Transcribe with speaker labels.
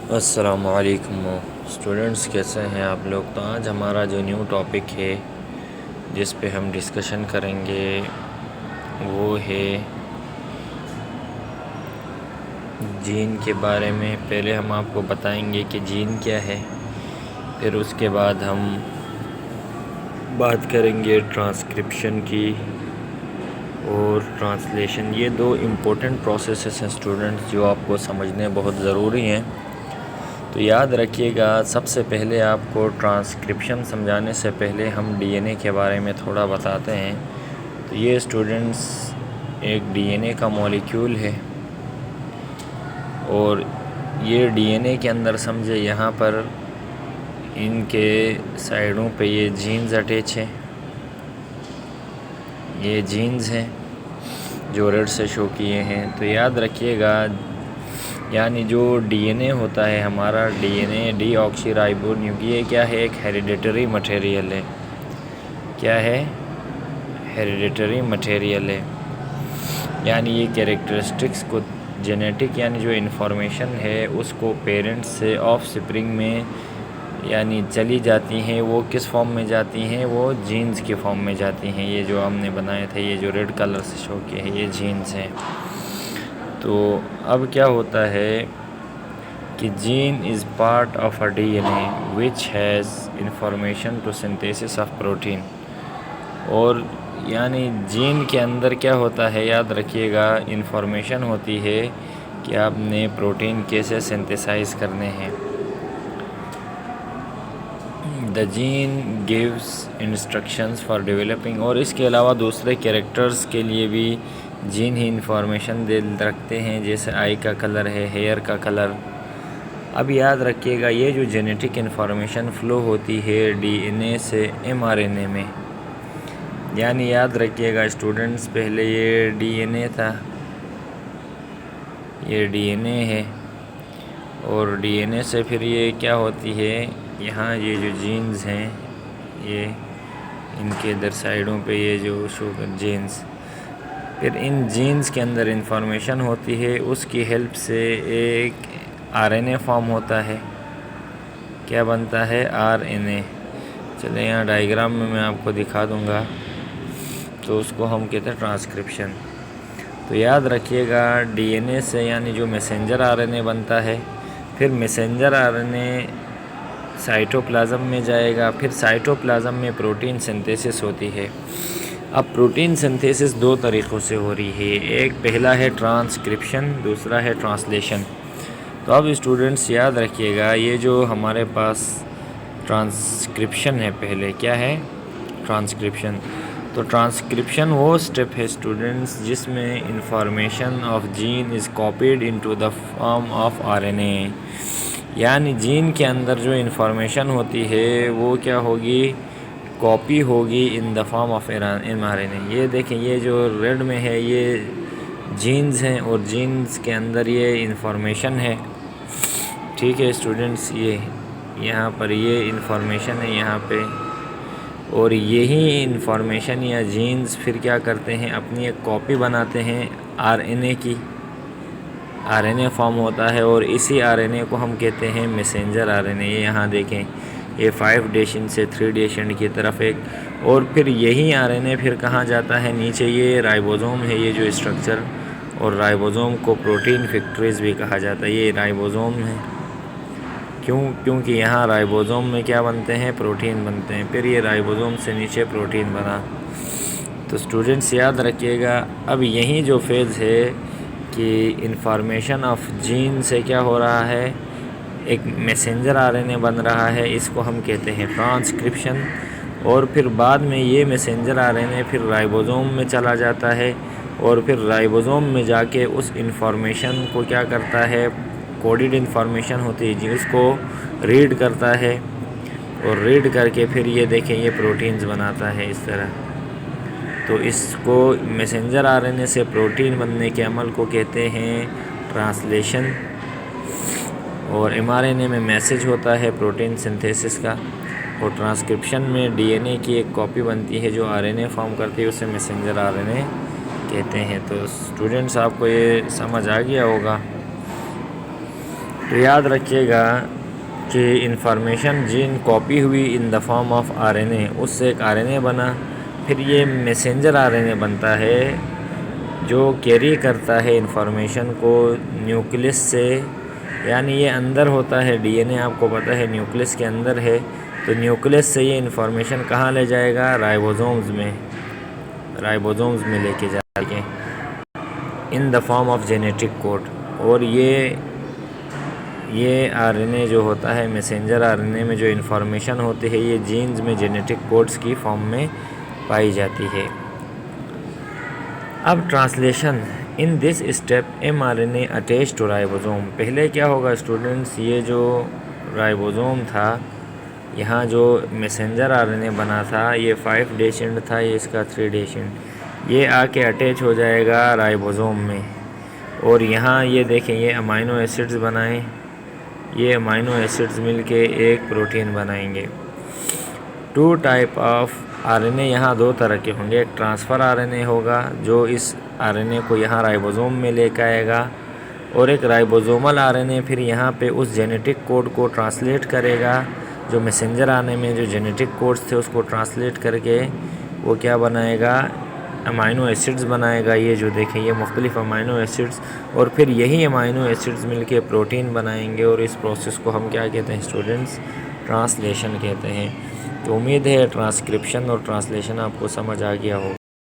Speaker 1: अस्सलामुअलैकुम स्टूडेंट्स, कैसे हैं आप लोग। तो आज हमारा जो न्यू टॉपिक है जिस पे हम डिस्कशन करेंगे वो है जीन के बारे में। पहले हम आपको बताएंगे कि जीन क्या है, फिर उसके बाद हम बात करेंगे ट्रांसक्रिप्शन की और ट्रांसलेशन। ये दो इम्पोर्टेंट प्रोसेसेस हैं स्टूडेंट्स जो आपको समझने बहुत ज़रूरी हैं। तो याद रखिएगा, सबसे पहले आपको ट्रांसक्रिप्शन समझाने से पहले हम डीएनए के बारे में थोड़ा बताते हैं। तो ये स्टूडेंट्स एक डीएनए का मॉलिक्यूल है और ये डीएनए के अंदर समझे यहाँ पर इनके साइडों पे ये जीन्स अटैच हैं। ये जीन्स हैं जो रेड से शो किए हैं। तो याद रखिएगा, यानी जो डीएनए होता है हमारा, डीएनए डीऑक्सीराइबोन्यूक्लिक, ये क्या है, एक हेरिडिटरी मटेरियल है। क्या है? हेरिडिटरी मटेरियल है। यानी ये कैरेक्टरिस्टिक्स को, जेनेटिक यानी जो इन्फॉर्मेशन है उसको पेरेंट्स से ऑफ स्प्रिंग में यानी चली जाती हैं। वो किस फॉर्म में जाती हैं? वो जीन्स के फॉर्म में जाती हैं। ये जो हमने बनाए थे, ये जो रेड कलर से शो किए हैं, ये जीन्स हैं। तो अब क्या होता है कि gene is part of a DNA which has information to synthesis of protein. और यानी जीन के अंदर क्या होता है, याद रखिएगा, इंफॉर्मेशन होती है कि आपने प्रोटीन कैसे सिंथेसाइज करने हैं। The gene gives instructions for developing. और इसके अलावा दूसरे कैरेक्टर्स के लिए भी जीन ही इंफॉर्मेशन दे रखते हैं, जैसे आई का कलर है, हेयर का कलर। अब याद रखिएगा, ये जो जेनेटिक इन्फॉर्मेशन फ़्लो होती है डीएनए से एमआरएनए में। यानी याद रखिएगा स्टूडेंट्स, पहले ये डीएनए था, ये डीएनए है, और डीएनए से फिर ये क्या होती है, यहाँ ये जो जीन्स हैं, ये इनके इधर साइडों पे ये जो शुगर जीन्स, फिर इन जीन्स के अंदर इंफॉर्मेशन होती है। उसकी हेल्प से एक आरएनए फॉर्म होता है। क्या बनता है? आरएनए। चले यहाँ डायग्राम में मैं आपको दिखा दूँगा। तो उसको हम कहते हैं ट्रांसक्रिप्शन। तो याद रखिएगा, डीएनए से यानी जो मैसेंजर आरएनए बनता है, फिर मैसेंजर आरएनए साइटोप्लाज्म में जाएगा, फिर साइटोप्लाज्म में प्रोटीन सिंथेसिस होती है। अब प्रोटीन सिंथेसिस दो तरीक़ों से हो रही है, एक पहला है ट्रांसक्रिप्शन, दूसरा है ट्रांसलेशन। तो अब स्टूडेंट्स याद रखिएगा, ये जो हमारे पास ट्रांसक्रिप्शन है, पहले क्या है? ट्रांसक्रिप्शन। तो ट्रांसक्रिप्शन वो स्टेप है स्टूडेंट्स जिसमें information of gene is copied into the form of RNA. यानी जीन के अंदर जो इंफॉर्मेशन होती है वो क्या होगी? कॉपी होगी in the form of mRNA. ये देखें, ये जो रेड में है ये जीन्स हैं और जीन्स के अंदर ये इंफॉर्मेशन है। ठीक है स्टूडेंट्स, ये यहाँ पर ये इंफॉर्मेशन है यहाँ पे, और यही इंफॉर्मेशन या जीन्स फिर क्या करते हैं, अपनी एक कॉपी बनाते हैं आरएनए की। आरएनए फॉर्म होता है और इसी आरएनए को हम कहते हैं मैसेंजर आरएनए। ये यहाँ देखें, ये 5 एंड से 3 एंड की तरफ एक, और फिर यही आरएनए फिर कहाँ जाता है? नीचे ये राइबोसोम है, ये जो स्ट्रक्चर, और राइबोसोम को प्रोटीन फैक्ट्रीज भी कहा जाता है। ये राइबोसोम है, क्योंकि यहाँ राइबोसोम में क्या बनते हैं? प्रोटीन बनते हैं। फिर ये राइबोसोम से नीचे प्रोटीन बना। तो स्टूडेंट्स याद रखिएगा, अब यही जो फेज़ है कि इंफॉर्मेशन ऑफ जीन से क्या हो रहा है, एक मैसेंजर आरएनए बन रहा है, इसको हम कहते हैं ट्रांसक्रिप्शन। और फिर बाद में ये मैसेंजर आरएनए फिर राइबोसोम में चला जाता है, और फिर राइबोसोम में जाके उस इंफॉर्मेशन को क्या करता है? कोडेड इन्फॉर्मेशन होती है जी, उसको रीड करता है, और रीड करके फिर ये देखें, ये प्रोटीन्स बनाता है इस तरह। तो इसको मैसेंजर आरएनए से प्रोटीन बनने के अमल को कहते हैं ट्रांसलेशन। और एमआरएनए में मैसेज होता है प्रोटीन सिंथेसिस का, और ट्रांसक्रिप्शन में डीएनए की एक कॉपी बनती है जो आरएनए फॉर्म करती है, उसे मैसेंजर आरएनए कहते हैं। तो स्टूडेंट्स आपको ये समझ आ गया होगा। तो याद रखिएगा कि इंफॉर्मेशन जीन कॉपी हुई in the form of RNA, उससे एक आरएनए बना, फिर ये मैसेंजर आरएनए बनता है जो कैरी करता है इंफॉर्मेशन को न्यूक्लियस से, यानी ये अंदर होता है डीएनए, आपको पता है न्यूक्लियस के अंदर है, तो न्यूक्लियस से ये इंफॉर्मेशन कहाँ ले जाएगा, राइबोसोम्स में लेके जाएंगे in the form of genetic code. और ये आरएनए जो होता है मैसेंजर आरएनए में जो इन्फॉर्मेशन होती है ये जीन्स में जेनेटिक कोड्स की फॉर्म में पाई जाती है। अब translation in this step mRNA attach to ribosome. पहले क्या होगा स्टूडेंट्स, ये जो राइबोसोम था, यहाँ जो मैसेंजर आरएनए बना था ये 5' एंड था, ये इसका 3' एंड, ये आके अटैच हो जाएगा राइबोसोम में। और यहाँ ये देखें ये अमाइनो एसिड्स बनाएं, ये अमाइनो एसिड्स मिलके एक प्रोटीन बनाएंगे। 2 टाइप ऑफ आरएनए यहाँ 2 तरह के होंगे, एक ट्रांसफ़र आरएनए होगा जो इस आरएनए को यहाँ राइबोसोम में लेकर आएगा, और एक राइबोसोमल आरएनए फिर यहाँ पे उस जेनेटिक कोड को ट्रांसलेट करेगा, जो मैसेंजर आरएनए में जो जेनेटिक कोड्स थे उसको ट्रांसलेट करके वो क्या बनाएगा, अमाइनो एसिड्स बनाएगा। ये जो देखें ये मुख्तलिफ अमाइनो एसिड्स, और फिर यही अमाइनो एसिड्स मिलके प्रोटीन बनाएंगे, और इस प्रोसेस को हम क्या कहते हैं स्टूडेंट्स, ट्रांसलेशन कहते हैं। तो उम्मीद है ट्रांसक्रिप्शन और ट्रांसलेशन आपको समझ आ गया हो।